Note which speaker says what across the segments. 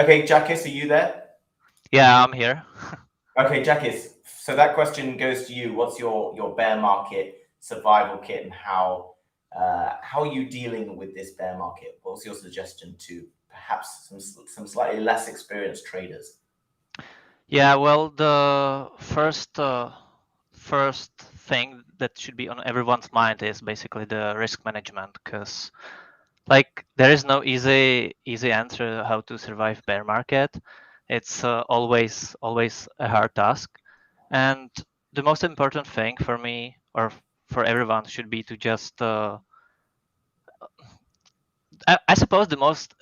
Speaker 1: Okay, Jackis, are you there?
Speaker 2: Yeah, I'm here.
Speaker 1: Okay, Jackis, so that question goes to you. What's your bear market survival kit, and how are you dealing with this bear market? What's your suggestion to perhaps some slightly less experienced traders?
Speaker 2: Yeah, well, the first thing that should be on everyone's mind is basically the risk management, because like there is no easy answer how to survive bear market. It's always a hard task, and the most important thing for me or for everyone should be to just I suppose the most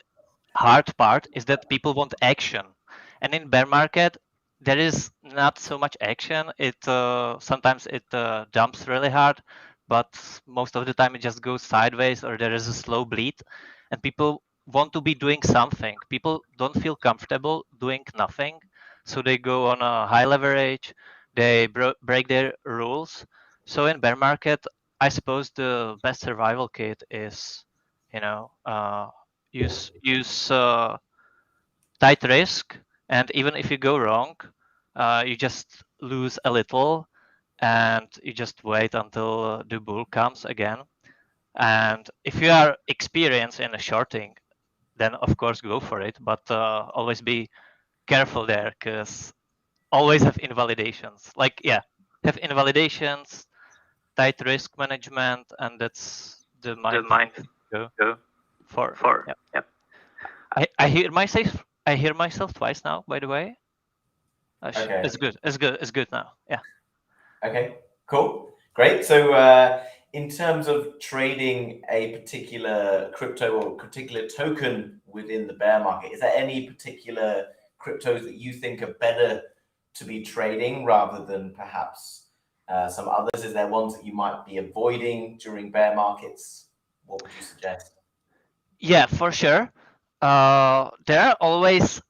Speaker 2: hard part is that people want action, and in bear market there is not so much action. It sometimes it jumps really hard, but most of the time it just goes sideways or there is a slow bleed, and people want to be doing something. People don't feel comfortable doing nothing, so they go on a high leverage, they break their rules. So in bear market, I suppose the best survival kit is, you know, use tight risk, and even if you go wrong, you just lose a little, and you just wait until the bull comes again. And if you are experienced in a shorting, then of course go for it, but always be careful there, because always have invalidations. Like, yeah, have invalidations, tight risk management, and that's the mind go for. Yeah.
Speaker 1: Yep.
Speaker 2: I hear myself twice now, by the way.
Speaker 1: Okay.
Speaker 2: It's good now. Yeah.
Speaker 1: Okay, cool. Great. So in terms of trading a particular crypto or particular token within the bear market, is there any particular cryptos that you think are better to be trading rather than perhaps some others? Is there ones that you might be avoiding during bear markets? What would you suggest?
Speaker 2: Yeah, for sure. There are always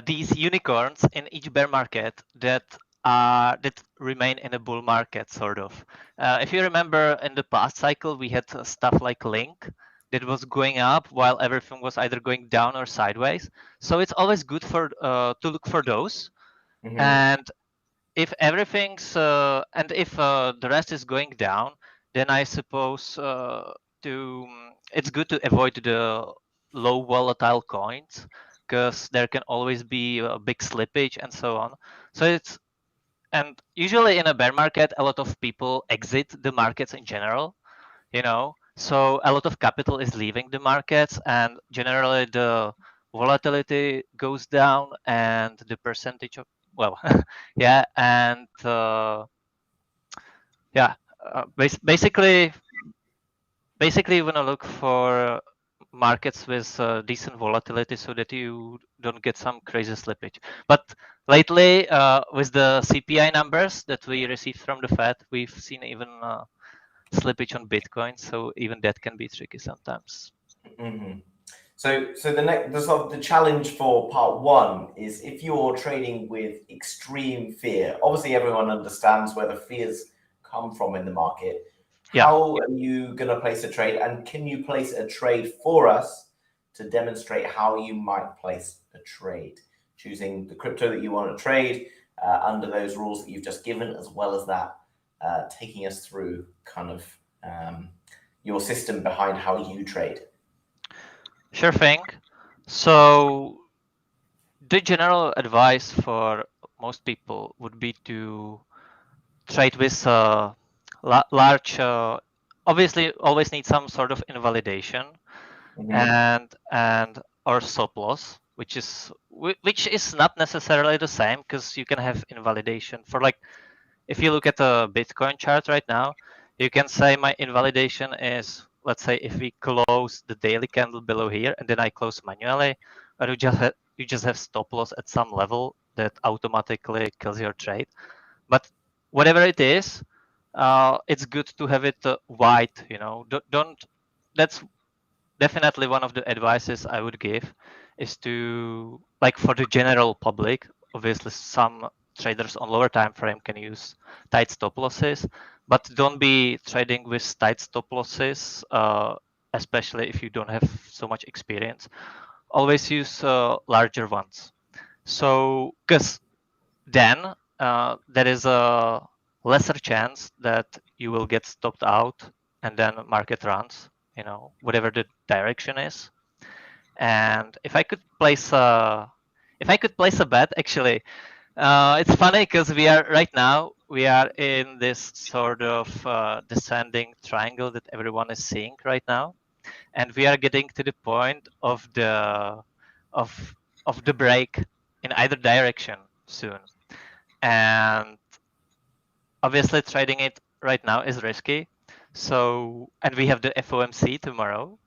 Speaker 2: these unicorns in each bear market that remain in a bull market, sort of. If you remember, in the past cycle, we had stuff like Link that was going up while everything was either going down or sideways. So it's always good for to look for those.
Speaker 1: Mm-hmm.
Speaker 2: And if everything's and if the rest is going down, then I suppose it's good to avoid the low volatile coins, because there can always be a big slippage and so on. So and usually in a bear market, a lot of people exit the markets in general, so a lot of capital is leaving the markets, and generally the volatility goes down and the percentage of, well, yeah, and yeah, basically you want to look for markets with decent volatility so that you don't get some crazy slippage. But lately, with the CPI numbers that we received from the Fed, we've seen even slippage on Bitcoin, so even that can be tricky sometimes.
Speaker 1: Mm-hmm. So the challenge for part one is, if you're trading with extreme fear, obviously everyone understands where the fears come from in the market.
Speaker 2: Yeah.
Speaker 1: How are you going to place a trade, and can you place a trade for us to demonstrate how you might place a trade, choosing the crypto that you want to trade under those rules that you've just given, as well as that taking us through kind of your system behind how you trade?
Speaker 2: Sure thing. So the general advice for most people would be to trade with large, obviously always need some sort of invalidation,
Speaker 1: Mm-hmm.
Speaker 2: and or stop loss, which is not necessarily the same, because you can have invalidation for, like, if you look at the Bitcoin chart right now, you can say my invalidation is, let's say, if we close the daily candle below here and then I close manually, or you just have stop loss at some level that automatically kills your trade. But whatever it is, it's good to have it wide. Don't. That's definitely one of the advices I would give, is to, like, for the general public. Obviously, some traders on lower time frame can use tight stop losses, but don't be trading with tight stop losses, especially if you don't have so much experience. always use larger ones. So, because then there is a lesser chance that you will get stopped out and then market runs, whatever the direction is. And if I could place a bet, actually, it's funny because we are in this sort of descending triangle that everyone is seeing right now, and we are getting to the point of the break in either direction soon. And obviously, trading it right now is risky. So, and we have the FOMC tomorrow,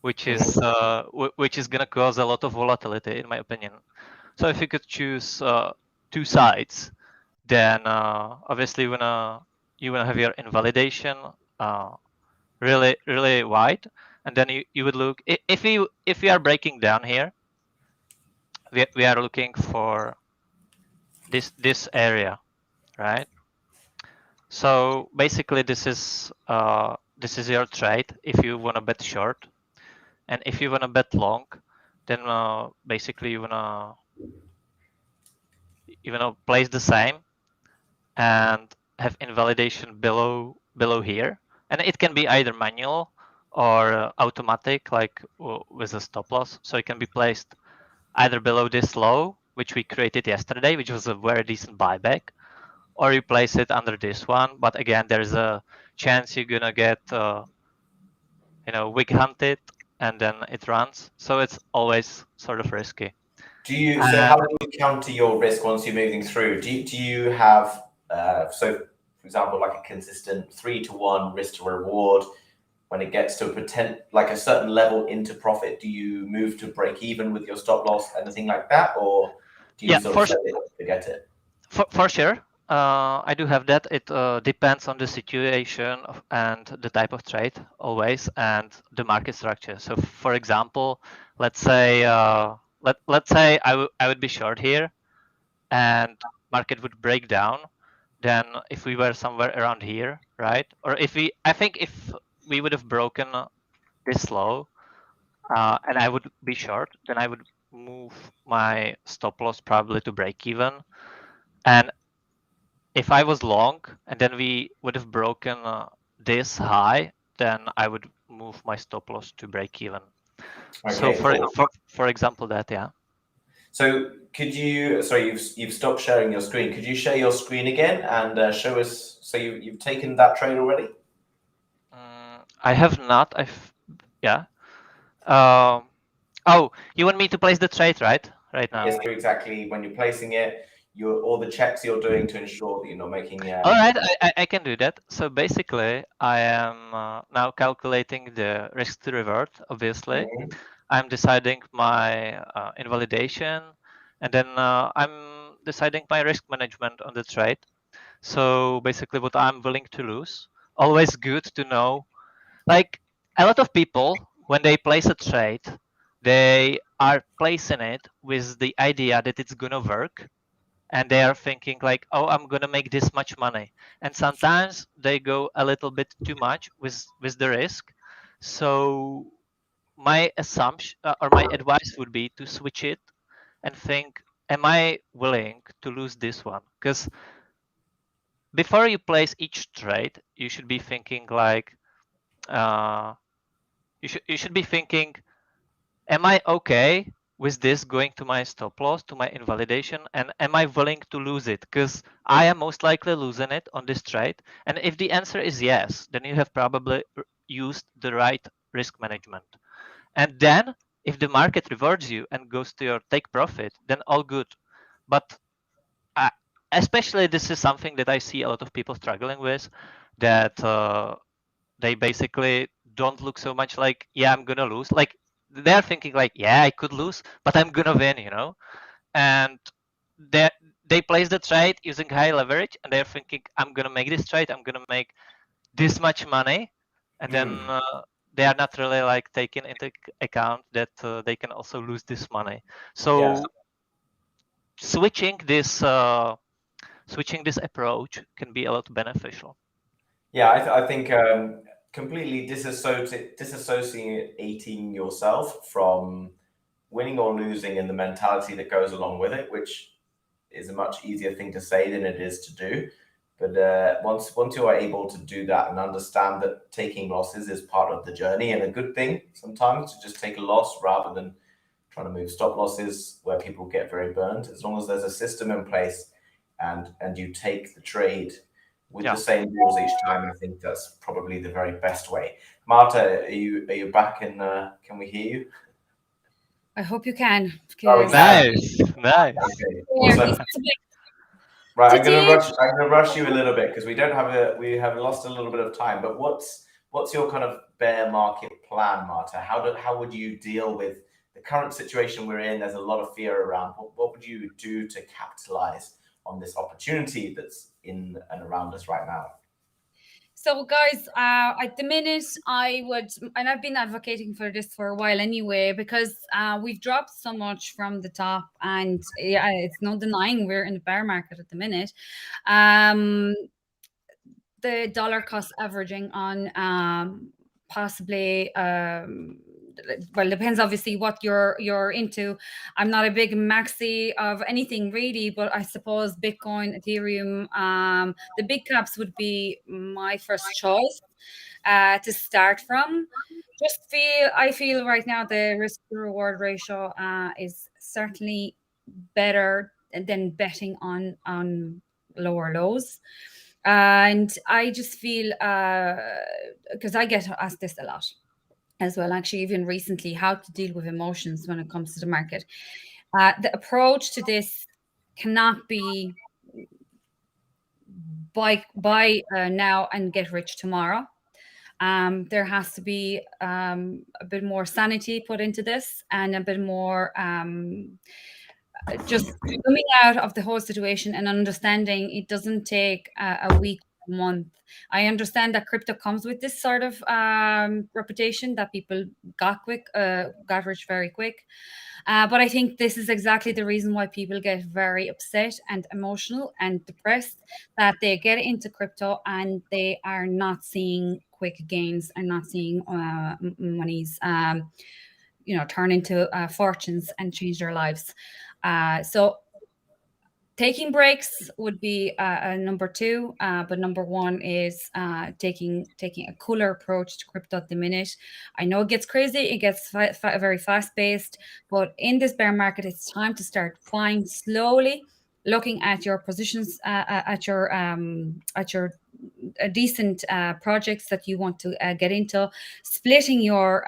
Speaker 2: which is gonna cause a lot of volatility, in my opinion. So if you could choose two sides, then obviously you wanna have your invalidation really wide, and then you would look if we are breaking down here, we are looking for this area, right? So basically this is your trade if you wanna bet short, and if you wanna bet long, then basically you wanna place the same and have invalidation below here, and it can be either manual or automatic, like with a stop loss. So it can be placed either below this low, which we created yesterday, which was a very decent buyback, or you place it under this one. But again, there's a chance you're gonna get wig hunted and then it runs. So it's always sort of risky.
Speaker 1: So how do you counter your risk once you're moving through? Do you have so for example, like a consistent 3-to-1 risk to reward? When it gets to a certain level into profit, do you move to break even with your stop loss, anything like that, or do you sort of set it, forget it?
Speaker 2: For sure, I do have that. It depends on the situation and the type of trade always, and the market structure. So, for example, let's say let's say I would be short here, and market would break down. Then, if we were somewhere around here, right? Or I think if we would have broken this low, and I would be short, then I would move my stop loss probably to break even. And if I was long and then we would have broken this high, then I would move my stop loss to break even. Okay, so for example, that, yeah.
Speaker 1: So could you, sorry, you've stopped sharing your screen. Could you share your screen again and show us, so you've taken that trade already?
Speaker 2: I have not, yeah. Oh, you want me to place the trade, right now?
Speaker 1: Yes, exactly. When you're placing it, all the checks you're doing to ensure that you're not making.
Speaker 2: All right, I can do that. So basically, I am now calculating the risk to reward. Obviously, I'm deciding my invalidation, and then I'm deciding my risk management on the trade. So basically, what I'm willing to lose. Always good to know. Like a lot of people, when they place a trade, they are placing it with the idea that it's gonna work, and they are thinking like, oh, I'm gonna make this much money. And sometimes they go a little bit too much with the risk. So my assumption or my advice would be to switch it and think, am I willing to lose this one? Because before you place each trade, you should be thinking like, you should be thinking, am I okay with this going to my stop loss, to my invalidation, and am I willing to lose it? Because I am most likely losing it on this trade. And if the answer is yes, then you have probably used the right risk management. And then if the market rewards you and goes to your take profit, then all good. But especially this is something that I see a lot of people struggling with, that they basically don't look so much like, yeah, I'm gonna lose. Like they're thinking like, yeah, I could lose, but I'm gonna win, and they place the trade using high leverage, and they're thinking, I'm gonna make this trade, I'm gonna make this much money, and then they are not really like taking into account that they can also lose this money. So switching this approach can be a lot beneficial.
Speaker 1: Yeah, I think completely disassociating yourself from winning or losing and the mentality that goes along with it, which is a much easier thing to say than it is to do. But once you are able to do that and understand that taking losses is part of the journey and a good thing sometimes to just take a loss rather than trying to move stop losses where people get very burned, as long as there's a system in place and you take the trade with the same rules each time, I think that's probably the very best way. Marta, are you back and can we hear you?
Speaker 3: I hope you can.
Speaker 1: Oh,
Speaker 2: nice.
Speaker 1: Okay. Awesome. Right, I'm gonna rush you a little bit because we have lost a little bit of time. But what's your kind of bear market plan, Marta? How would you deal with the current situation we're in? There's a lot of fear around. What would you do to capitalize on this opportunity that's in and around us right now?
Speaker 3: So guys, at the minute I would, and I've been advocating for this for a while anyway, because we've dropped so much from the top, and yeah, it's no denying we're in the bear market at the minute. The dollar cost averaging on possibly well, depends obviously what you're into. I'm not a big maxi of anything really, but I suppose Bitcoin, Ethereum, the big caps would be my first choice to start from. I feel right now the risk to reward ratio is certainly better than betting on lower lows. And I just feel because I get asked this a lot as well, actually, even recently, how to deal with emotions when it comes to the market. The approach to this cannot be buy now and get rich tomorrow. There has to be a bit more sanity put into this, and a bit more just coming out of the whole situation and understanding it doesn't take a week, a month. I understand that crypto comes with this sort of reputation that people got rich very quick. But I think this is exactly the reason why people get very upset and emotional and depressed, that they get into crypto and they are not seeing quick gains and not seeing monies turn into fortunes and change their lives. So taking breaks would be number two, but number one is taking a cooler approach to crypto at the minute. I know it gets crazy, it gets very fast paced, but in this bear market, it's time to start buying slowly, looking at your positions, at your decent projects that you want to get into, splitting your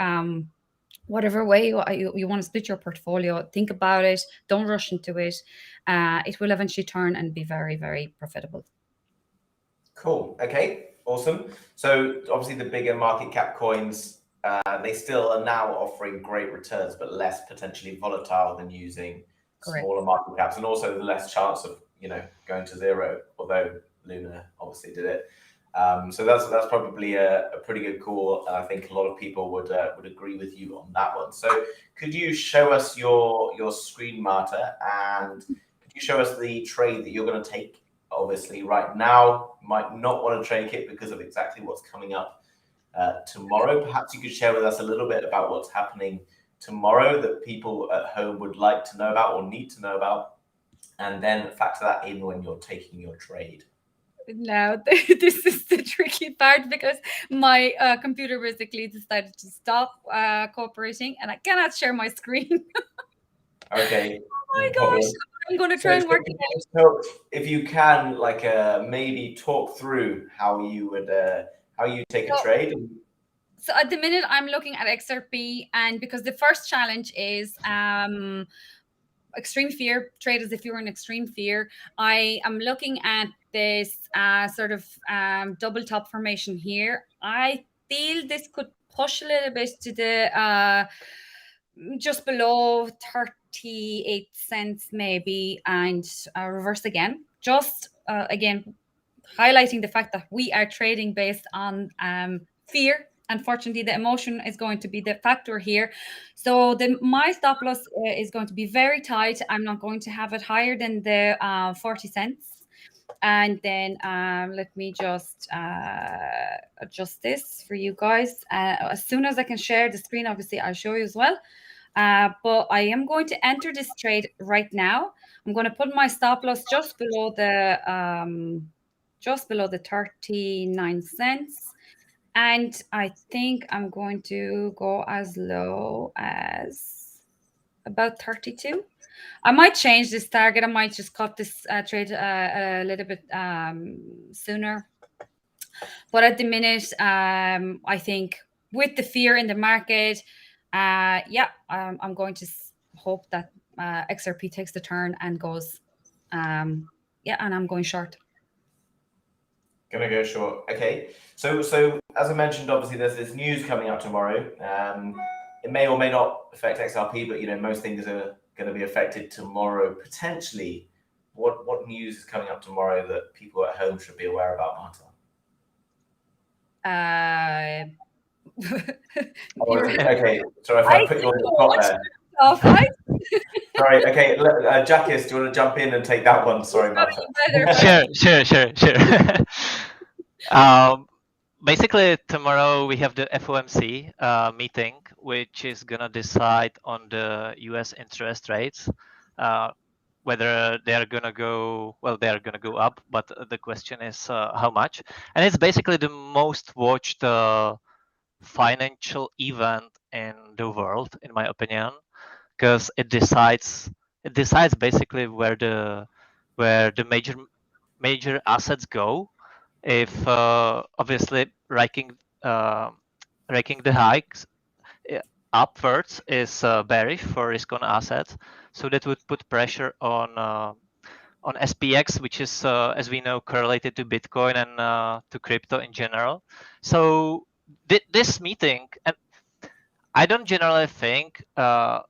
Speaker 3: whatever way you want to split your portfolio. Think about it. Don't rush into it. It will eventually turn and be very, very profitable.
Speaker 1: Cool. Okay. Awesome. So obviously the bigger market cap coins, they still are now offering great returns, but less potentially volatile than using smaller market caps, and also the less chance of going to zero. Although Luna obviously did it. So that's probably a pretty good call, and I think a lot of people would agree with you on that one. So could you show us your screen, Marta, and could you show us the trade that you're going to take? Obviously, right now you might not want to take it because of exactly what's coming up tomorrow. Perhaps you could share with us a little bit about what's happening tomorrow that people at home would like to know about or need to know about, and then factor that in when you're taking your trade.
Speaker 3: Now, this is the tricky part because my computer basically decided to stop cooperating, and I cannot share my screen.
Speaker 1: Okay.
Speaker 3: Oh my gosh. I'm going to try and work it out.
Speaker 1: So if you can, maybe talk through how you take a trade.
Speaker 3: So at the minute, I'm looking at XRP, and because the first challenge is extreme fear, trade as if you were in extreme fear. I am looking at this sort of double top formation here. I feel this could push a little bit to the just below 38 cents maybe, and reverse again. Just again, highlighting the fact that we are trading based on fear. Unfortunately, the emotion is going to be the factor here. So my stop loss is going to be very tight. I'm not going to have it higher than the 40 cents. And then let me just adjust this for you guys. As soon as I can share the screen, obviously I'll show you as well. But I am going to enter this trade right now. I'm going to put my stop loss just below the 39 cents. And I think I'm going to go as low as about 32. I might change this target. I might just cut this trade a little bit sooner. But at the minute, I think with the fear in the market, I'm going to hope that XRP takes the turn and goes, and I'm going short.
Speaker 1: Gonna go short. Okay. So as I mentioned, obviously there's this news coming up tomorrow. It may or may not affect XRP, but most things are going to be affected tomorrow potentially. What news is coming up tomorrow that people at home should be aware about, Marta? Okay. Sorry if I put you on the spot there. Sorry. Okay, Jackies, do you want to jump in and take that one? Sorry, Marta.
Speaker 2: Sure. Basically, tomorrow we have the FOMC meeting, which is gonna decide on the U.S. interest rates, whether they are gonna go up, but the question is how much. And it's basically the most watched financial event in the world, in my opinion, because it decides basically where the major assets go. If obviously raking the hikes upwards is bearish for risk-on assets, so that would put pressure on SPX, which is, as we know, correlated to Bitcoin and to crypto in general. So this meeting, and I don't generally think what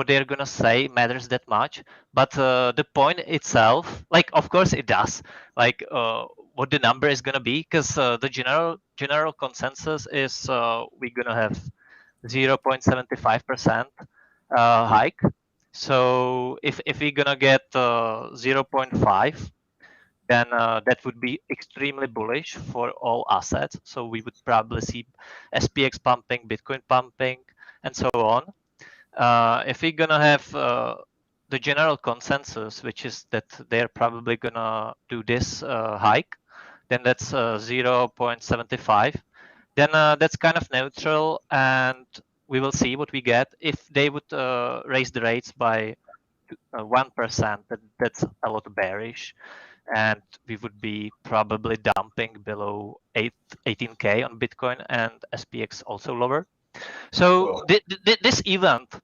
Speaker 2: they're gonna say matters that much, but the point itself, of course it does, what the number is gonna be, because the general consensus is we're gonna have 0.75% hike. So if we're gonna get 0.5, then that would be extremely bullish for all assets. So we would probably see SPX pumping, Bitcoin pumping, and so on. If we're gonna have the general consensus, which is that they're probably gonna do this hike, then that's 0.75. Then that's kind of neutral, and we will see what we get. If they would raise the rates by 1%, that's a lot bearish, and we would be probably dumping below 18K on Bitcoin, and SPX also lower. So this event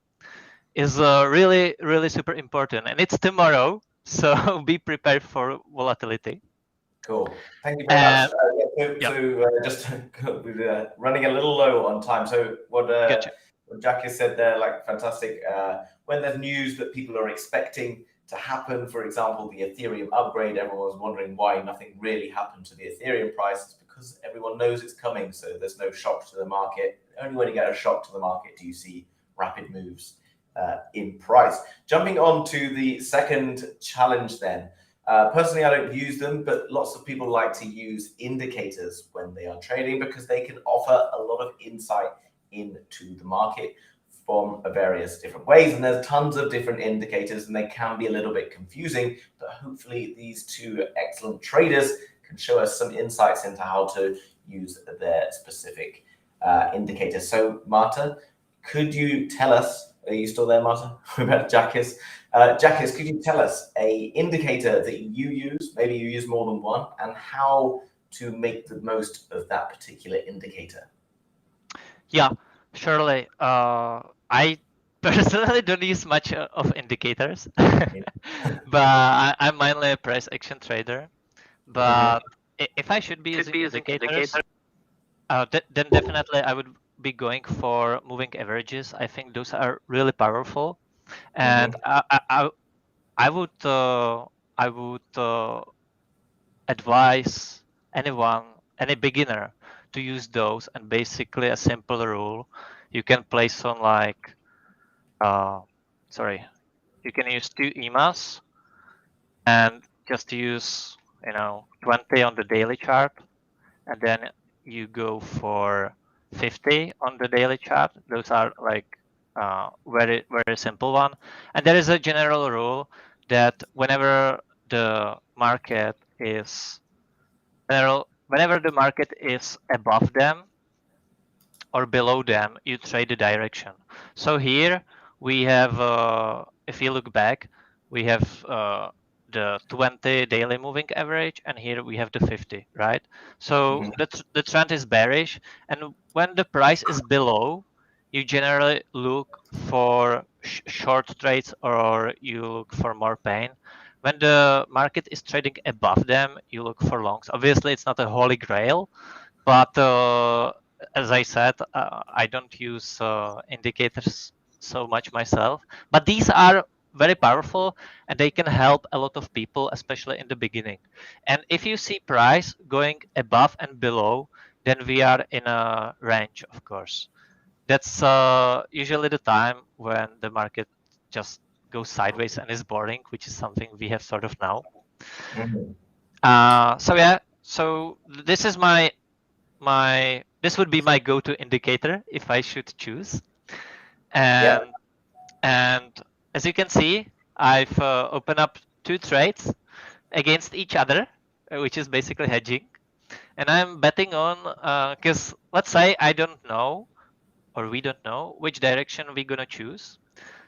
Speaker 2: is really, really super important, and it's tomorrow, so be prepared for volatility.
Speaker 1: Cool. Thank you very much. So just we're running a little low on time. So what Jackie said there, fantastic. When there's news that people are expecting to happen, for example, the Ethereum upgrade, everyone was wondering why nothing really happened to the Ethereum price. It's because everyone knows it's coming, so there's no shock to the market. Only when you get a shock to the market do you see rapid moves in price. Jumping on to the second challenge then. Personally, I don't use them, but lots of people like to use indicators when they are trading because they can offer a lot of insight into the market from various different ways. And there's tons of different indicators and they can be a little bit confusing, but hopefully these two excellent traders can show us some insights into how to use their specific indicators. So Marta, could you tell us, are you still there, Marta? We're about Jackies. Jackies, could you tell us a indicator that you use, maybe you use more than one, and how to make the most of that particular indicator?
Speaker 2: Yeah, surely. I personally don't use much of indicators, but I'm mainly a price action trader. But if I should be using indicators, then definitely I would be going for moving averages. I think those are really powerful, and I would advise any beginner to use those. And basically a simple rule, you can place on you can use 2 EMAs and just use 20 on the daily chart, and then you go for 50 on the daily chart. Those are like very, very simple one. And there is a general rule that whenever the market is above them or below them, you trade the direction. So here we have, if you look back, we have the 20 daily moving average, and here we have the 50, right? So the trend is bearish, and when the price is below, you generally look for short trades or you look for more pain. When the market is trading above them, you look for longs. Obviously, it's not a holy grail, but as I said, I don't use indicators so much myself. But these are very powerful, and they can help a lot of people, especially in the beginning. And if you see price going above and below, then we are in a range, of course. That's usually the time when the market just goes sideways and is boring, which is something we have sort of now. So yeah, so this is this would be my go-to indicator if I should choose. And as you can see, I've opened up 2 trades against each other, which is basically hedging. And I'm betting on, because let's say I don't know, or we don't know which direction we're gonna choose.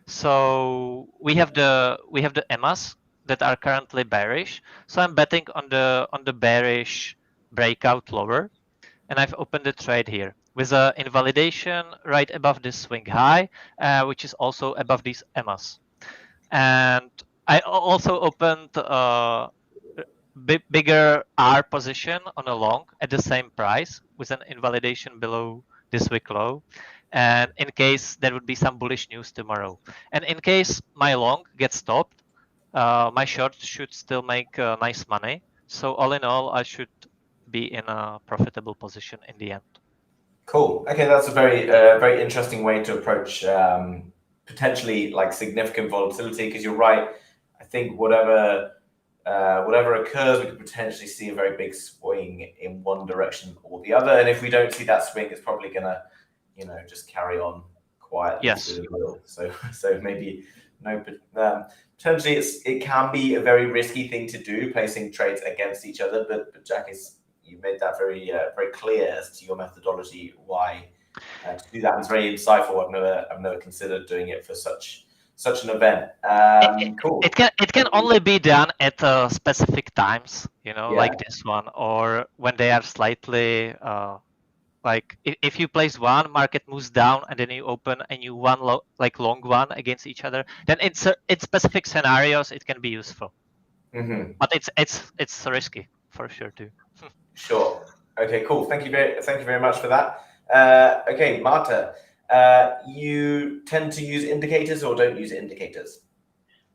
Speaker 2: So we have the EMAs that are currently bearish. So I'm betting on the bearish breakout lower, and I've opened the trade here with an invalidation right above this swing high, which is also above these EMAs. And I also opened a bigger R position on a long at the same price with an invalidation below this wick low. And in case there would be some bullish news tomorrow. And in case my long gets stopped, my short should still make nice money. So all in all, I should be in a profitable position in the end.
Speaker 1: Cool. Okay, that's a very interesting way to approach potentially like significant volatility, because you're right. I think whatever occurs, we could potentially see a very big swing in one direction or the other. And if we don't see that swing, it's probably gonna, just carry on quietly.
Speaker 2: Yes.
Speaker 1: So maybe no. Potentially, it can be a very risky thing to do, placing trades against each other. But Jack, you made that very clear as to your methodology why to do that. It's very insightful. I've never considered doing it for such an event. Cool.
Speaker 2: It can only be done at specific times, like this one, or when they are slightly like if you place one, market moves down, and then you open a new one, long one against each other. Then it's specific scenarios. It can be useful, but it's risky for sure too.
Speaker 1: Sure. Okay. Cool. Thank you very much for that. Okay, Marta, you tend to use indicators or don't use indicators?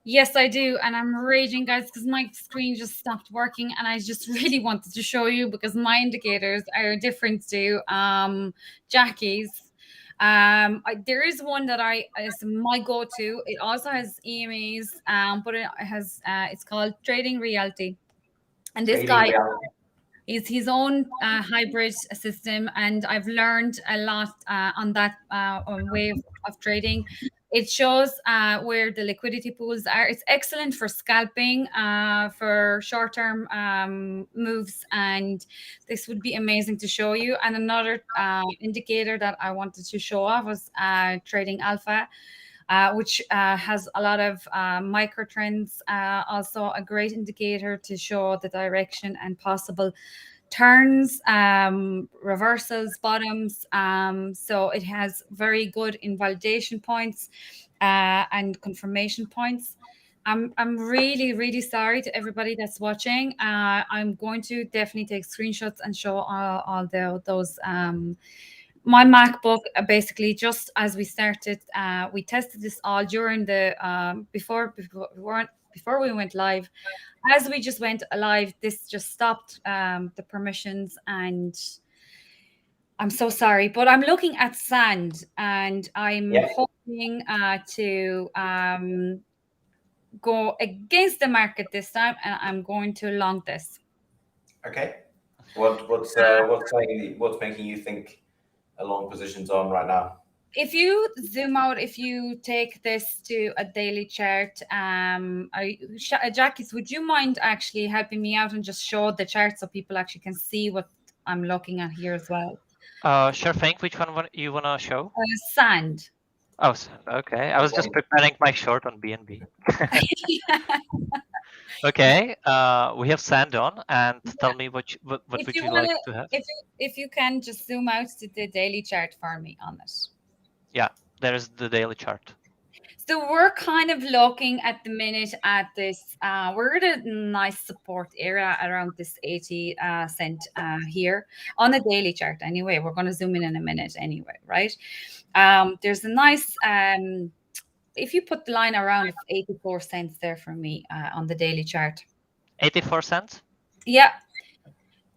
Speaker 3: Yes, I do. And I'm raging, guys, because my screen just stopped working. And I just really wanted to show you because my indicators are different to Jackie's. There is one that is my go-to. It also has EMAs, but it has it's called Trading Reality. And this guy is his own hybrid system, and I've learned a lot on that way of trading. It shows where the liquidity pools are. It's excellent for scalping, for short-term moves, and this would be amazing to show you. And another indicator that I wanted to show off was Trading Alpha, which has a lot of micro trends, also a great indicator to show the direction and possible turns, reversals, bottoms. So it has very good invalidation points and confirmation points. I'm really, really sorry to everybody that's watching. I'm going to definitely take screenshots and show all those. My MacBook, basically, just as we started, we tested this all during the before we went live. As we just went live, this just stopped the permissions, and I'm so sorry, but I'm looking at sand, and I'm hoping to go against the market this time, and I'm going to long this.
Speaker 1: Okay. What's making you think long positions on right now?
Speaker 3: If you zoom out, if you take this to a daily chart, Jackie, would you mind actually helping me out and just show the chart so people actually can see what I'm looking at here as well?
Speaker 2: Sure thing. Which one you want to show?
Speaker 3: Sand.
Speaker 2: Oh, okay. I was just preparing my short on BNB. Okay. We have sand on, and tell me what would you like to have?
Speaker 3: If you can just zoom out to the daily chart for me on it.
Speaker 2: Yeah, there's the daily chart.
Speaker 3: So we're kind of looking at the minute at this. We're at a nice support area around this 80 cent here on the daily chart. Anyway, we're going to zoom in a minute anyway, right? There's a nice, if you put the line around 84 cents there for me on the daily chart.
Speaker 2: 84 cents?
Speaker 3: Yeah.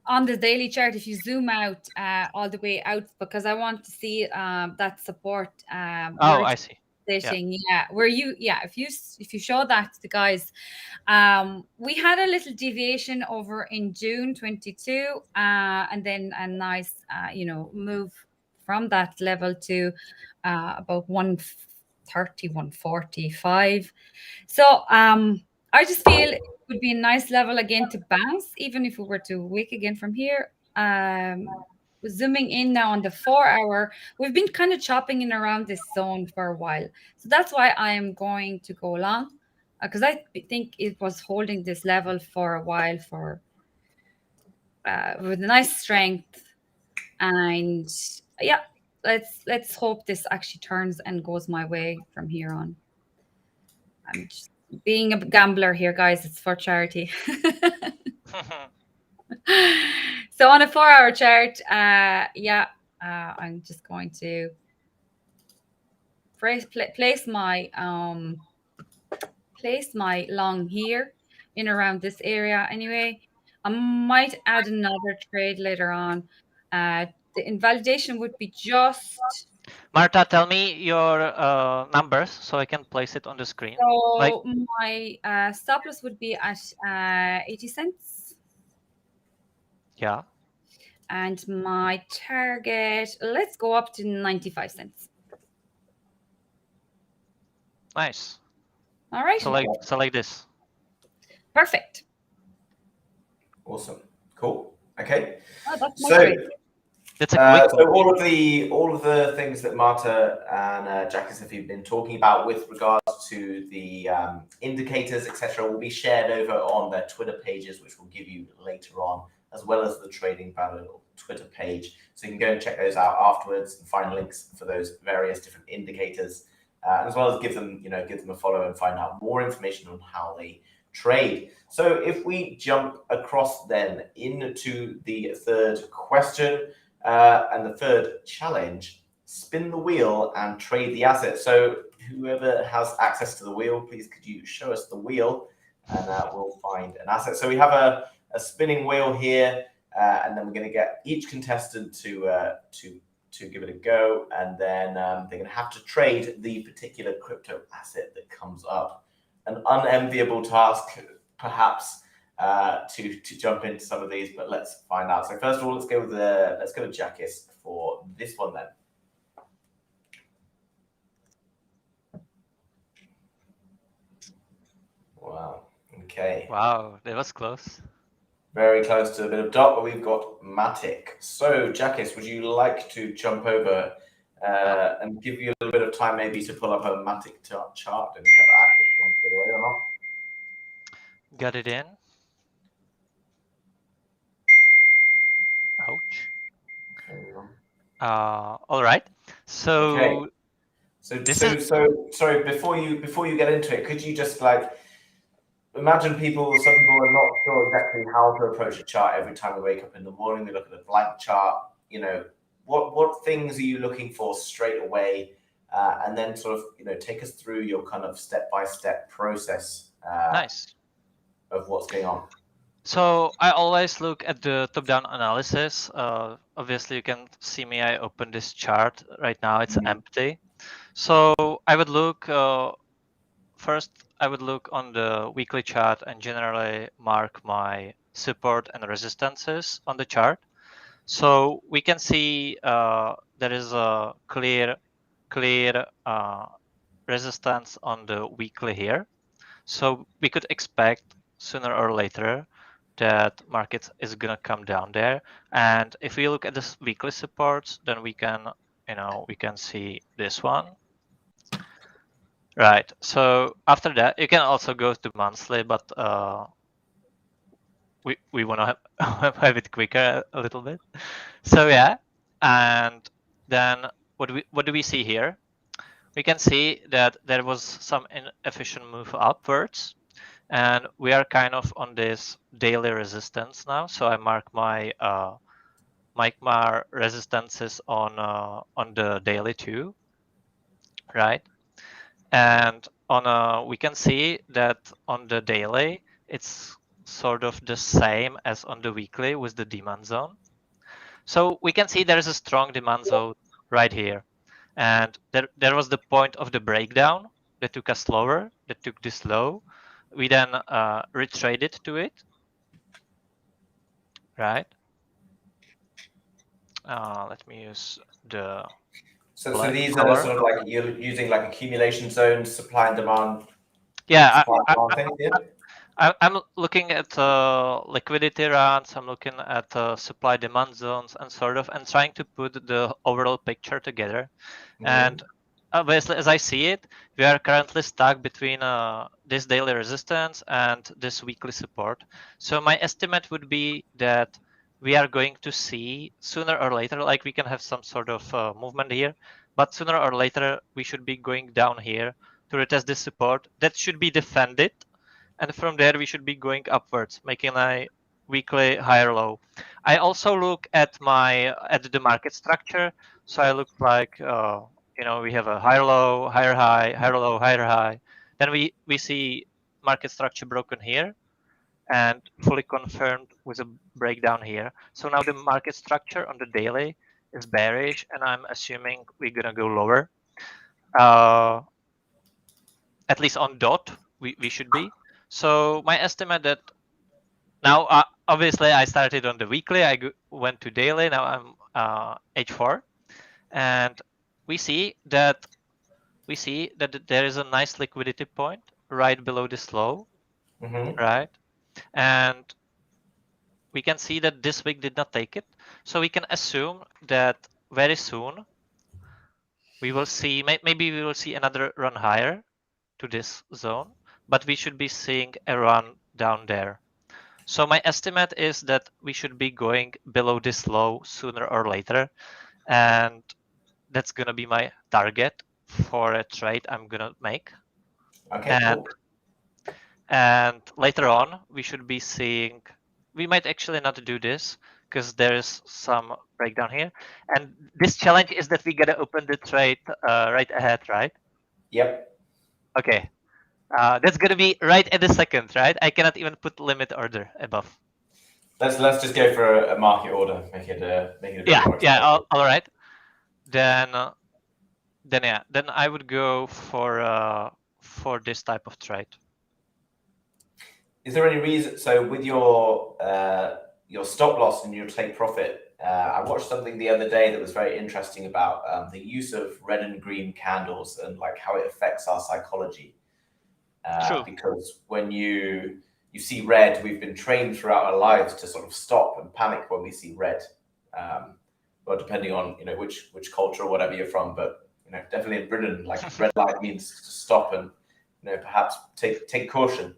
Speaker 3: On the daily chart, if you zoom out all the way out, because I want to see that support.
Speaker 2: Oh, I see.
Speaker 3: Sitting, if you show that to the guys, we had a little deviation over in June 22, and then a nice move from that level to about 130, 145. So I just feel it would be a nice level again to bounce, even if we were to wick again from here. Zooming in now on the 4 hour, we've been kind of chopping in around this zone for a while. So that's why I am going to go long, because I think it was holding this level for a while with nice strength. And yeah, let's hope this actually turns and goes my way from here on. I'm just being a gambler here, guys. It's for charity. So on a 4 hour chart, I'm just going to place my long here in around this area. Anyway, I might add another trade later on. The invalidation would be just.
Speaker 2: Marta, tell me your numbers so I can place it on the screen.
Speaker 3: So my stop loss would be at 80 cents.
Speaker 2: Yeah.
Speaker 3: And my target, let's go up to 95 cents.
Speaker 2: Nice.
Speaker 3: All right.
Speaker 2: So like this.
Speaker 3: Perfect.
Speaker 1: Awesome. Cool. Okay.
Speaker 3: Oh, that's
Speaker 2: that's a quick
Speaker 1: so all of the things that Marta and Jackie have been talking about with regards to the indicators, etc., will be shared over on their Twitter pages, which we'll give you later on, as well as the Trading Parallel Twitter page. So you can go and check those out afterwards and find links for those various different indicators, as well as give them a follow and find out more information on how they trade. So if we jump across then into the third question and the third challenge, spin the wheel and trade the asset. So whoever has access to the wheel, please could you show us the wheel, and we'll find an asset. So we have a spinning wheel here, and then we're going to get each contestant to give it a go, and then they're going to have to trade the particular crypto asset that comes up. An unenviable task, perhaps, to jump into some of these, but let's find out. So first of all, let's go with Jackie for this one then. Wow. Okay.
Speaker 2: Wow, that was close.
Speaker 1: Very close to a bit of dot, but we've got MATIC. So, Jackie, would you like to jump over and give you a little bit of time maybe to pull up a MATIC chart and have access to one straight away or not?
Speaker 2: Got it in. Ouch.
Speaker 1: Okay.
Speaker 2: All right. So.
Speaker 1: Okay. So sorry. Before you get into it, could you just imagine some people are not sure exactly how to approach a chart every time they wake up in the morning. They look at a blank chart. What things are you looking for straight away, and then sort of take us through your kind of step-by-step process.
Speaker 2: Nice.
Speaker 1: Of what's going on.
Speaker 2: So I always look at the top-down analysis. Obviously, you can see me. I open this chart right now. It's empty. So I would look first. I would look on the weekly chart and generally mark my support and resistances on the chart. So we can see there is a clear resistance on the weekly here. So we could expect sooner or later that market is gonna come down there. And if we look at this weekly supports, then we can, we can see this one. Right. So after that, you can also go to monthly, but we want to have it quicker a little bit. So yeah, and then what do we see here? We can see that there was some inefficient move upwards, and we are kind of on this daily resistance now. So I mark my resistances on the daily too, right? And on we can see that on the daily it's sort of the same as on the weekly with the demand zone. So we can see there is a strong demand zone right here. And there was the point of the breakdown that took us lower, that took this low. We then retraded to it, right? Let me use the
Speaker 1: So
Speaker 2: black
Speaker 1: these
Speaker 2: color.
Speaker 1: are sort of like you're using like accumulation zones, supply and demand.
Speaker 2: Yeah, I'm looking at liquidity runs. I'm looking at supply demand zones and and trying to put the overall picture together. And obviously, as I see it, we are currently stuck between this daily resistance and this weekly support. So my estimate would be that we are going to see sooner or later, like we can have some sort of movement here, but sooner or later we should be going down here to retest this support. That should be defended, and from there we should be going upwards, making a weekly higher low. I also look at the market structure. So I look like we have a higher low, higher high, higher low, higher high. Then we see market structure broken here and fully confirmed with a breakdown here. So now the market structure on the daily is bearish, and I'm assuming we're gonna go lower. At least on dot, we should be. So my estimate that now, obviously, I started on the weekly. I went to daily. Now I'm H4, and we see that there is a nice liquidity point right below this low, right? And we can see that this week did not take it. So we can assume that very soon we will see, maybe we will see another run higher to this zone, but we should be seeing a run down there. So my estimate is that we should be going below this low sooner or later, and that's gonna be my target for a trade I'm gonna make.
Speaker 1: Okay, cool.
Speaker 2: And later on, we should be seeing, we might actually not do this because there is some breakdown here. And this challenge is that we gotta open the trade right ahead, right?
Speaker 1: Yep.
Speaker 2: Okay. That's gonna be right at the second, right? I cannot even put limit order above.
Speaker 1: Let's just go for a market order. Make it a bit more expensive.
Speaker 2: Yeah. All right. Then I would go for this type of trade.
Speaker 1: Is there any reason? So with your stop loss and your take profit, I watched something the other day that was very interesting about the use of red and green candles and like how it affects our psychology.
Speaker 2: True.
Speaker 1: Because when you see red, we've been trained throughout our lives to sort of stop and panic when we see red. Well, depending on which culture or whatever you're from, but definitely in Britain, like red light means to stop and perhaps take caution.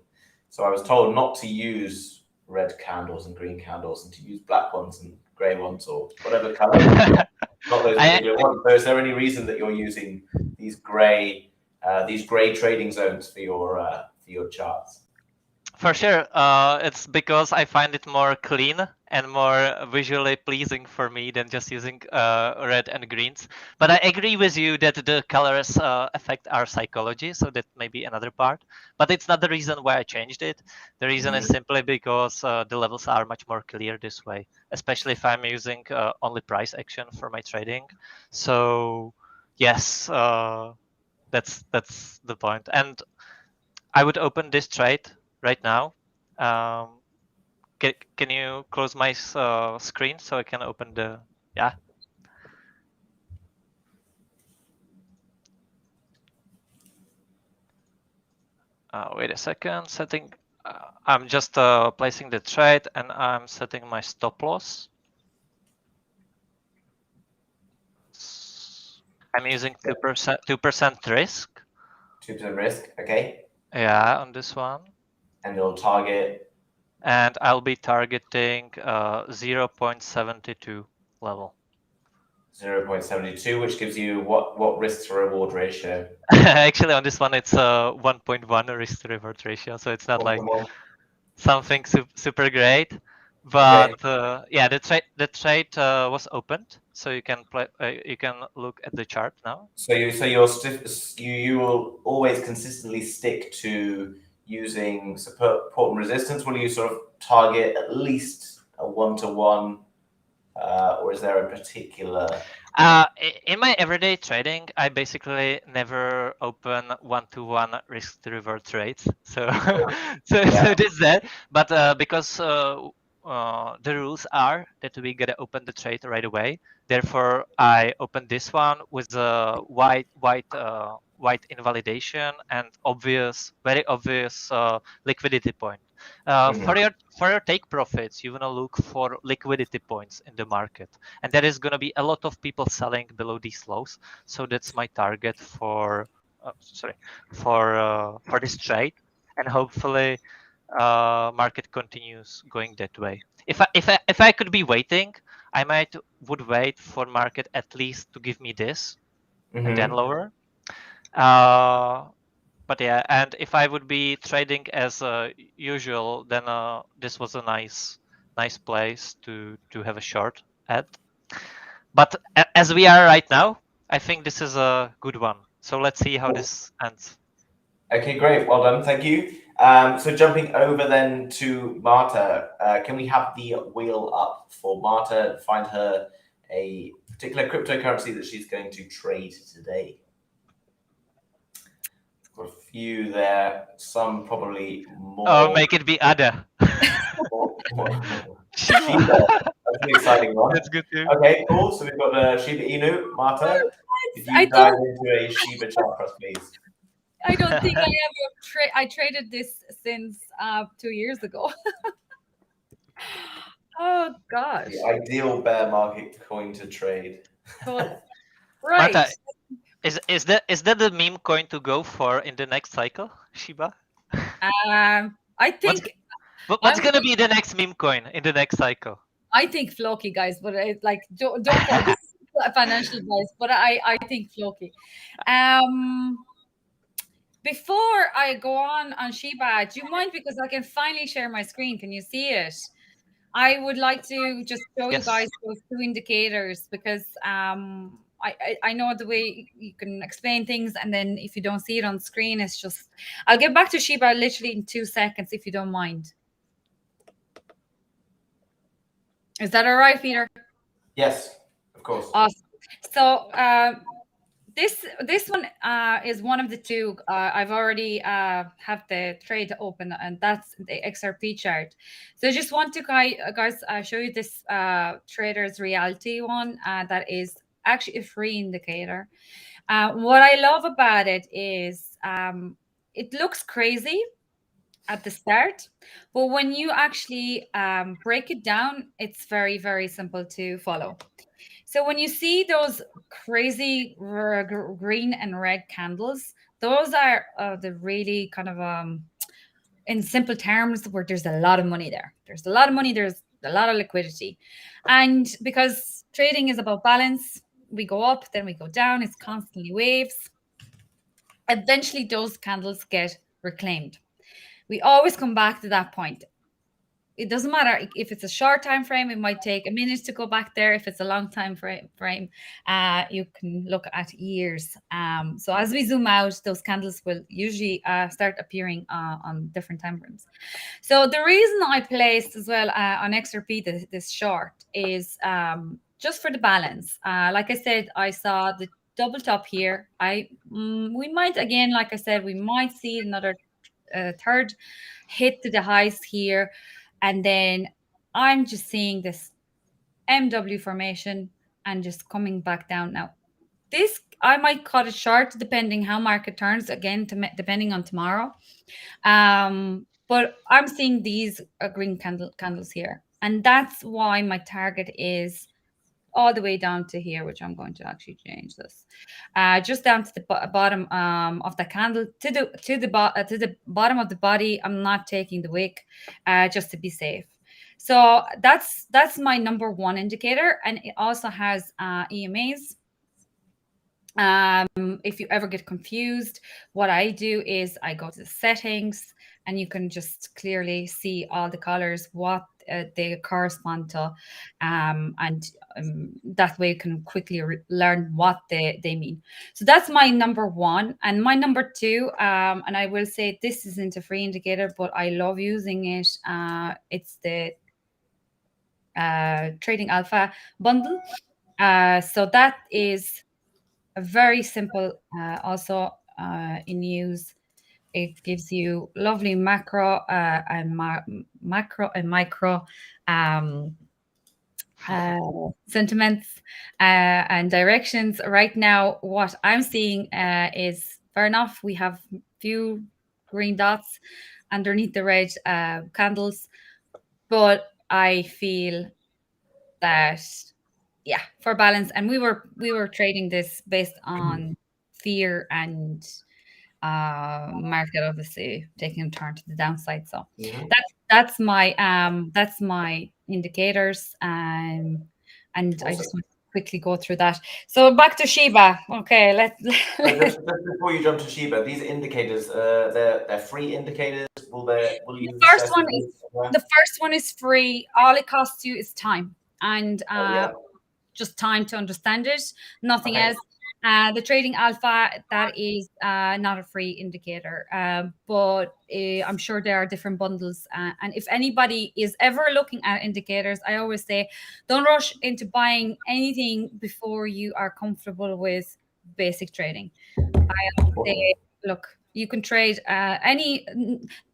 Speaker 1: So I was told not to use red candles and green candles, and to use black ones and grey ones or whatever color. Not those particular ones. So is there any reason that you're using these grey trading zones for your charts?
Speaker 2: For sure, it's because I find it more clean and more visually pleasing for me than just using red and greens. But I agree with you that the colors affect our psychology, so that may be another part. But it's not the reason why I changed it. The reason is simply because the levels are much more clear this way, especially if I'm using only price action for my trading. So yes, that's the point. And I would open this trade right now. Can you close my screen so I can open the, yeah? Wait a second, setting, I'm just placing the trade and I'm setting my stop loss. I'm using 2% risk.
Speaker 1: 2% risk, okay.
Speaker 2: Yeah, on this one.
Speaker 1: And you'll target?
Speaker 2: And I'll be targeting 0.72 level.
Speaker 1: 0.72, which gives you what risk to reward ratio?
Speaker 2: Actually, on this one, it's 1.1 risk to reward ratio, so it's not like something super great. But okay. Yeah, the trade was opened, so you can look at the chart now.
Speaker 1: So you will always consistently stick to using support and resistance. Will you sort of target at least a 1-to-1, or is there a particular?
Speaker 2: In my everyday trading, I basically never open 1-to-1 risk to reward trades. So, so it is that. But because the rules are that we gotta open the trade right away. Therefore, I opened this one with a white invalidation and very obvious liquidity point. For your take profits, you wanna look for liquidity points in the market, and there is gonna be a lot of people selling below these lows. So that's my target for this trade, and hopefully market continues going that way. If I could be waiting, I would wait for market at least to give me this and then lower. But yeah, and if I would be trading as usual, then this was a nice place to have a short at. But as we are right now, I think this is a good one. So let's see how this ends.
Speaker 1: Okay, great. Well done. Thank you. So jumping over then to Marta, can we have the wheel up for Marta, find her a particular cryptocurrency that she's going to trade today? Got a few there, some probably more.
Speaker 2: Oh, make it be ADA.
Speaker 1: SHIBA. That's an exciting one.
Speaker 2: That's good too.
Speaker 1: Okay, cool. So we've got Shiba Inu. Marta, could you dive into a SHIBA chart for us, please?
Speaker 3: I don't think I traded this since 2 years ago. Oh gosh.
Speaker 1: The ideal bear market coin to trade.
Speaker 3: Right.
Speaker 2: Marta, is that the meme coin to go for in the next cycle, SHIBA?
Speaker 3: I think.
Speaker 2: What's gonna be the next meme coin in the next cycle?
Speaker 3: I think Floki, guys, but like don't this is financial advice, but I think Floki. Before I go on SHIBA, do you mind, because I can finally share my screen? Can you see it? I would like to just show you guys those two indicators, because I know the way you can explain things, and then if you don't see it on screen, it's just, I'll get back to SHIBA literally in 2 seconds, if you don't mind. Is that all right, Peter?
Speaker 1: Yes, of course.
Speaker 3: Awesome. So this one is one of the two. I've already have the trade open, and that's the XRP chart. So I just want to guys show you this Traders Reality one that is actually a free indicator. What I love about it is it looks crazy at the start, but when you actually break it down, it's very, very simple to follow. So when you see those crazy green and red candles, those are the really kind of, in simple terms, where there's a lot of money there. There's a lot of money, there's a lot of liquidity. And because trading is about balance, we go up, then we go down, it's constantly waves. Eventually, those candles get reclaimed. We always come back to that point. It doesn't matter if it's a short time frame, it might take a minute to go back there. If it's a long time frame, you can look at years. So as we zoom out, those candles will usually start appearing on different time frames. So the reason I placed as well on XRP this short is just for the balance. Like I said, I saw the double top here. We might, again, like I said, we might see another third hit to the highs here. And then I'm just seeing this MW formation and just coming back down now. This, I might cut it short depending how market turns, again, depending on tomorrow. But I'm seeing these green candles here. And that's why my target is all the way down to here, which I'm going to actually change this. Just down to the bottom of the candle, to the bottom of the body. I'm not taking the wick, just to be safe. So that's my number one indicator, and it also has EMAs. If you ever get confused, what I do is I go to the settings, and you can just clearly see all the colors, what they correspond to, and that way you can quickly learn what they mean. So that's my number one. And my number two, and I will say this isn't a free indicator, but I love using it. It's the Trading Alpha bundle. So that is a very simple, also in use. It gives you lovely macro and macro and micro sentiments and directions. Right now, what I'm seeing is, fair enough, we have few green dots underneath the red candles, but I feel that, yeah, for balance, and we were trading this based on fear and market obviously taking a turn to the downside. So that's my indicators, and awesome. I just want to quickly go through that. So back to SHIBA. Okay, let's
Speaker 1: just before you jump to SHIBA, these indicators, they're free indicators. The
Speaker 3: first one is free. All it costs you is time, and just time to understand it, nothing else. The Trading Alpha, that is not a free indicator, but I'm sure there are different bundles. And if anybody is ever looking at indicators, I always say, don't rush into buying anything before you are comfortable with basic trading. I always say, look, you can trade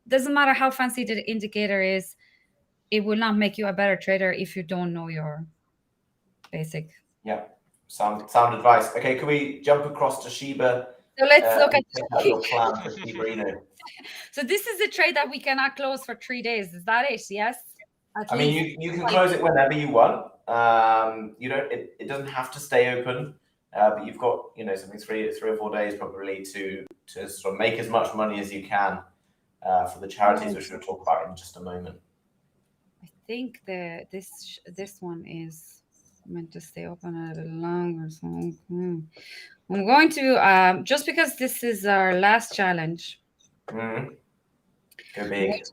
Speaker 3: doesn't matter how fancy the indicator is, it will not make you a better trader if you don't know your basic.
Speaker 1: Yeah. Sound advice. Okay, can we jump across to SHIBA?
Speaker 3: So let's look at
Speaker 1: your plan for SHIBA.
Speaker 3: So this is a trade that we cannot close for 3 days. Is that it? Yes.
Speaker 1: I mean, you can close it whenever you want. You don't. It doesn't have to stay open. But you've got something 3 or 4 days probably to sort of make as much money as you can for the charities, which we'll talk about in just a moment.
Speaker 3: I think this one is meant to stay open a little longer. So I'm going to just because this is our last challenge.
Speaker 1: Go big.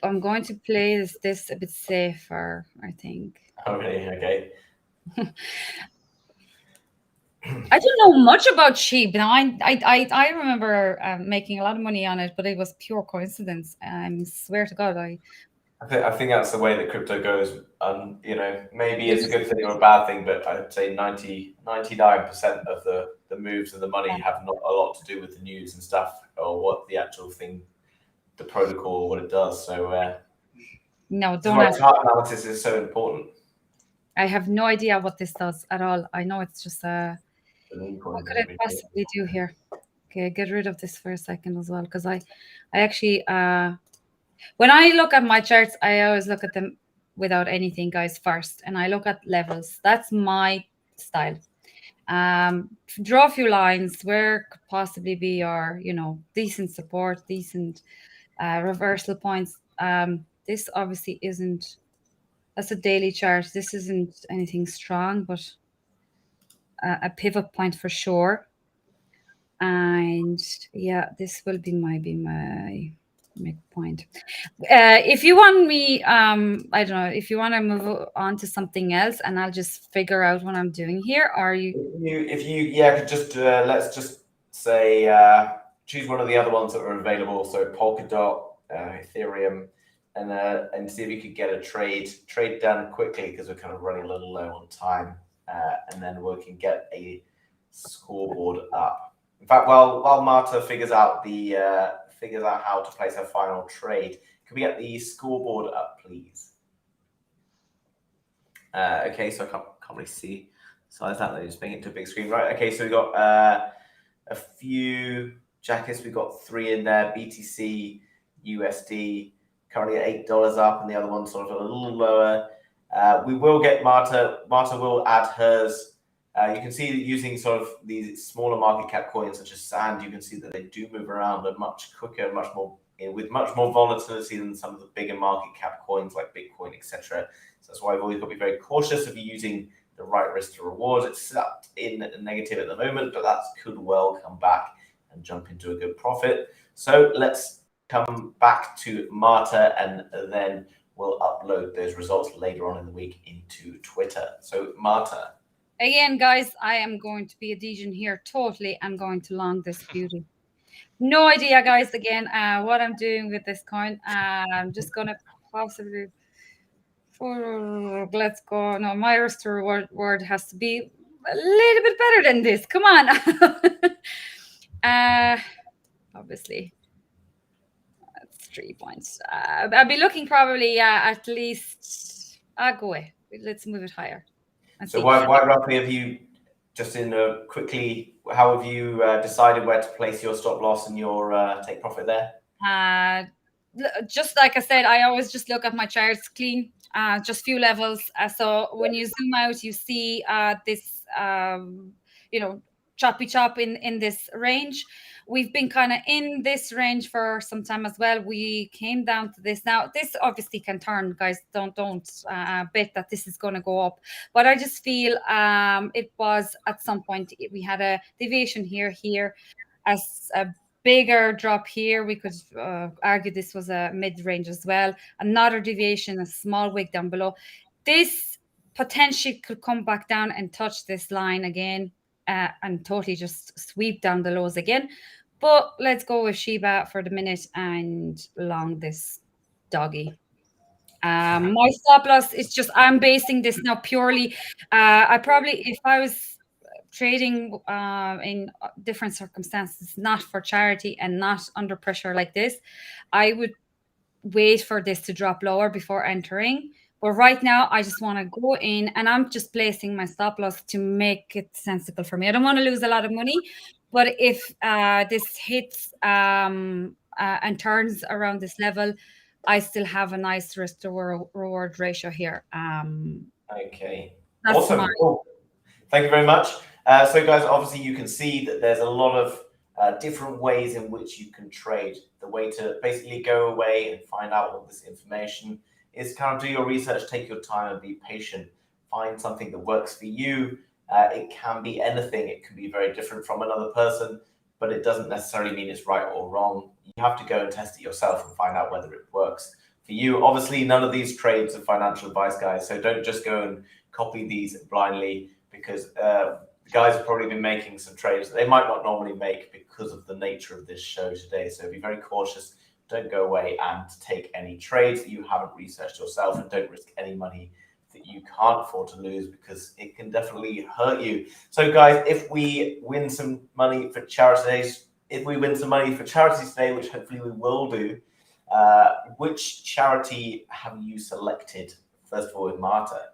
Speaker 3: I'm going to play this a bit safer, I think.
Speaker 1: Okay.
Speaker 3: I don't know much about SHIB. Now I remember making a lot of money on it, but it was pure coincidence. I swear to God,
Speaker 1: I think that's the way that crypto goes. Maybe it's a good thing or a bad thing, but I'd say 99% of the moves and the money have not a lot to do with the news and stuff, or what the actual thing, the protocol, what it does. So
Speaker 3: no, don't ask.
Speaker 1: Chart analysis is so important.
Speaker 3: I have no idea what this does at all. I know it's just what could I possibly do here? Okay, get rid of this for a second as well, because I actually when I look at my charts, I always look at them without anything, guys, first, and I look at levels. That's my style. Draw a few lines where could possibly be our, decent support, decent reversal points. This obviously isn't. That's a daily chart. This isn't anything strong, but a pivot point for sure. And yeah, this will be my midpoint. If you want me, I don't know, if you want to move on to something else, and I'll just figure out what I'm doing here. Are you?
Speaker 1: Just let's just say choose one of the other ones that are available. So Polkadot, Ethereum, and see if you could get a trade done quickly, because we're kind of running a little low on time, and then we can get a scoreboard up. In fact, while Marta figures out how to place her final trade, Could we get the scoreboard up, please? Okay, so I can't really see size that. They're just making it to a big screen, right? Okay, so we got a few jackets. We've got 3 in there. BTC, USD, currently at $8 up, and the other one's sort of a little lower. We will get Marta. Marta will add hers. You can see that using sort of these smaller market cap coins such as Sand, you can see that they do move around a much quicker, much more with much more volatility than some of the bigger market cap coins like Bitcoin, etc. So that's why I've always got to be very cautious of using the right risk to reward. It's sat in negative at the moment, but that could well come back and jump into a good profit. So let's come back to Marta, and then we'll upload those results later on in the week into Twitter. So Marta.
Speaker 3: Again, guys, I am going to be a Dejan here. Totally, I'm going to long this beauty. No idea, guys, again, what I'm doing with this coin. I'm just going to possibly... Let's go. No, my risk to reward has to be a little bit better than this. Come on. Obviously, that's 3 points. I'll be looking probably at least... I'll go away. Let's move it higher.
Speaker 1: So why roughly have you, just in quickly, how have you decided where to place your stop loss and your take profit there?
Speaker 3: Just like I said, I always just look at my charts clean, just few levels. So when you zoom out, you see this, choppy chop in this range. We've been kind of in this range for some time as well. We came down to this. Now, this obviously can turn, guys. Don't bet that this is going to go up. But I just feel it was at some point, we had a deviation here, as a bigger drop here. We could argue this was a mid-range as well. Another deviation, a small wick down below. This potentially could come back down and touch this line again and totally just sweep down the lows again. But let's go with SHIBA for the minute and long this doggy. My stop loss is just, I'm basing this now purely. I probably, if I was trading in different circumstances, not for charity and not under pressure like this, I would wait for this to drop lower before entering. But right now, I just want to go in, and I'm just placing my stop loss to make it sensible for me. I don't want to lose a lot of money, but if this hits and turns around this level, I still have a nice risk to reward ratio here.
Speaker 1: Okay.
Speaker 3: That's
Speaker 1: awesome. Cool. Thank you very much. So guys, obviously you can see that there's a lot of different ways in which you can trade. The way to basically go away and find out all this information is kind of do your research, take your time and be patient. Find something that works for you. It can be anything. It can be very different from another person, but it doesn't necessarily mean it's right or wrong. You have to go and test it yourself and find out whether it works for you. Obviously, none of these trades are financial advice, guys, so don't just go and copy these blindly, because the guys have probably been making some trades that they might not normally make because of the nature of this show today. So be very cautious. Don't go away and take any trades that you haven't researched yourself, and don't risk any money that you can't afford to lose, because it can definitely hurt you. So guys, if we win some money for charities, today, which hopefully we will do, which charity have you selected? First of all, with Marta.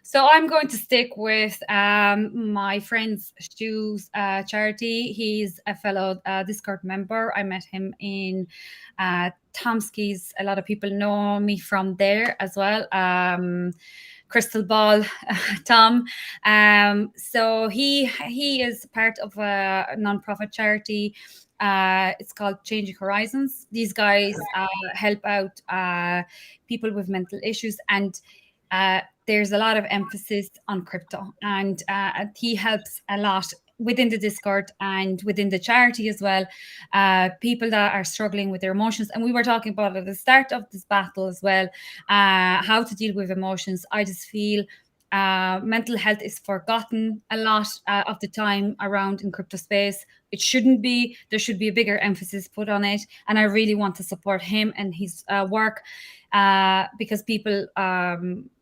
Speaker 3: So I'm going to stick with my friend's Stu's charity. He's a fellow Discord member. I met him in Tomsky's. A lot of people know me from there as well. Crystal Ball, Tom. So he is part of a nonprofit charity. It's called Changing Horizons. These guys help out people with mental issues, and there's a lot of emphasis on crypto, and he helps a lot within the Discord and within the charity as well, people that are struggling with their emotions. And we were talking about at the start of this battle as well, how to deal with emotions. I just feel mental health is forgotten a lot of the time around in crypto space. It shouldn't be. There should be a bigger emphasis put on it, and I really want to support him and his work, because people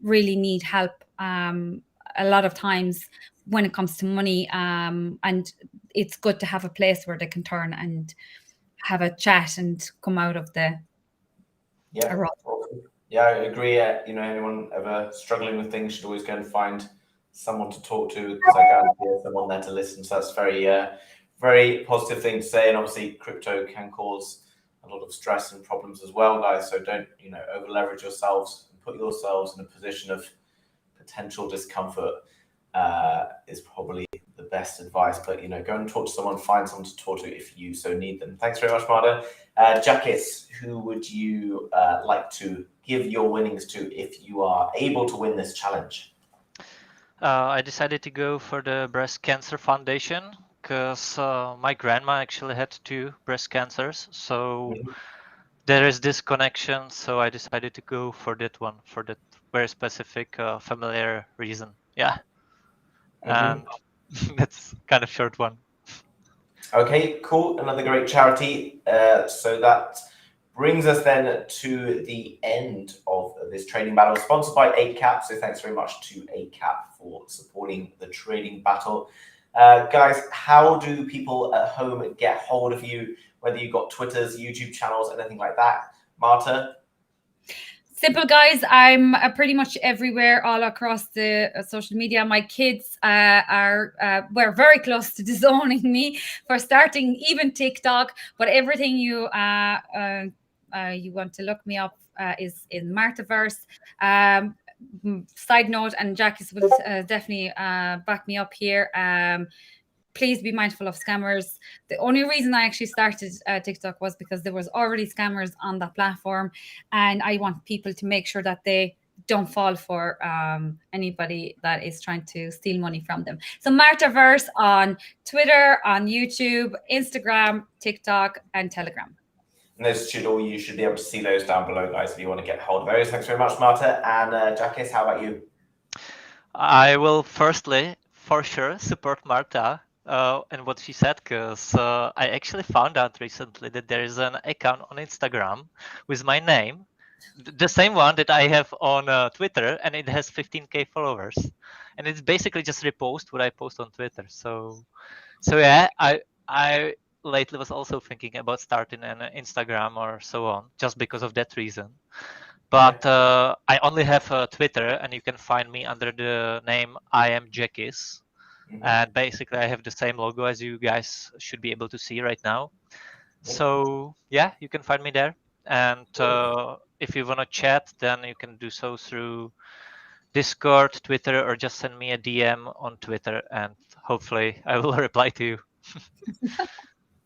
Speaker 3: really need help a lot of times when it comes to money, and it's good to have a place where they can turn and have a chat and come out of the
Speaker 1: Yeah.
Speaker 3: a role.
Speaker 1: Awesome. Yeah, I agree. Anyone ever struggling with things should always go and find someone to talk to, because I guarantee there's someone there to listen. So that's very positive thing to say. And obviously, crypto can cause a lot of stress and problems as well, guys. So don't over leverage yourselves and put yourselves in a position of potential discomfort. Is probably the best advice. But go and talk to someone, find someone to talk to if you so need them. Thanks very much, Marta. Jackis, who would you like to give your winnings to if you are able to win this challenge?
Speaker 2: I decided to go for the Breast Cancer Foundation because my grandma actually had 2 breast cancers. So there is this connection. So I decided to go for that one, for that very specific familiar reason. Yeah. And that's kind of short one.
Speaker 1: Okay, cool. Another great charity. So that brings us then to the end of this trading battle, sponsored by 8cap. So thanks very much to 8cap for supporting the trading battle. Guys, how do people at home get hold of you? Whether you've got Twitters, YouTube channels, anything like that. Marta?
Speaker 3: Simple, guys. I'm pretty much everywhere, all across the social media. My kids were very close to disowning me for starting even TikTok, but everything you want to look me up is in MartaVerse. Side note, and Jackie will definitely back me up here. Please be mindful of scammers. The only reason I actually started TikTok was because there was already scammers on that platform, and I want people to make sure that they don't fall for anybody that is trying to steal money from them. So MartaVerse on Twitter, on YouTube, Instagram, TikTok, and Telegram.
Speaker 1: And you should be able to see those down below, guys, if you want to get hold of those. Thanks very much, Marta. And Jackis, how about you?
Speaker 2: I will firstly, for sure, support Marta and what she said, because I actually found out recently that there is an account on Instagram with my name, the same one that I have on Twitter, and it has 15K followers, and it's basically just repost what I post on Twitter. So yeah, I lately was also thinking about starting an Instagram or so on, just because of that reason. But I only have Twitter, and you can find me under the name I am Jackis. And basically, I have the same logo as you guys should be able to see right now. So yeah, you can find me there. And if you want to chat, then you can do so through Discord, Twitter, or just send me a DM on Twitter, and hopefully I will reply to you.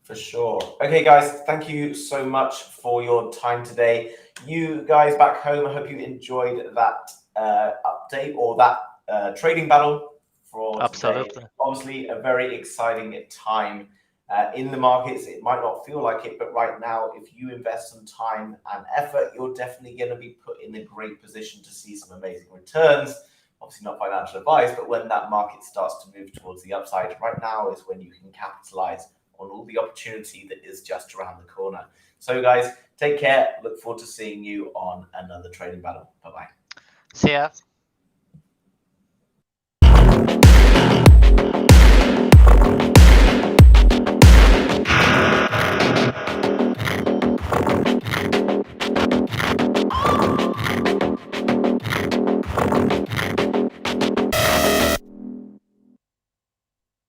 Speaker 1: For sure. Okay, guys, thank you so much for your time today. You guys back home, I hope you enjoyed that update or that trading battle for
Speaker 2: Absolutely.
Speaker 1: today. Obviously, a very exciting time in the markets. It might not feel like it, but right now, if you invest some time and effort, you're definitely going to be put in a great position to see some amazing returns. Obviously not financial advice, but when that market starts to move towards the upside, right now is when you can capitalize on all the opportunity that is just around the corner. So guys, take care. Look forward to seeing you on another trading battle. Bye-bye.
Speaker 2: See ya.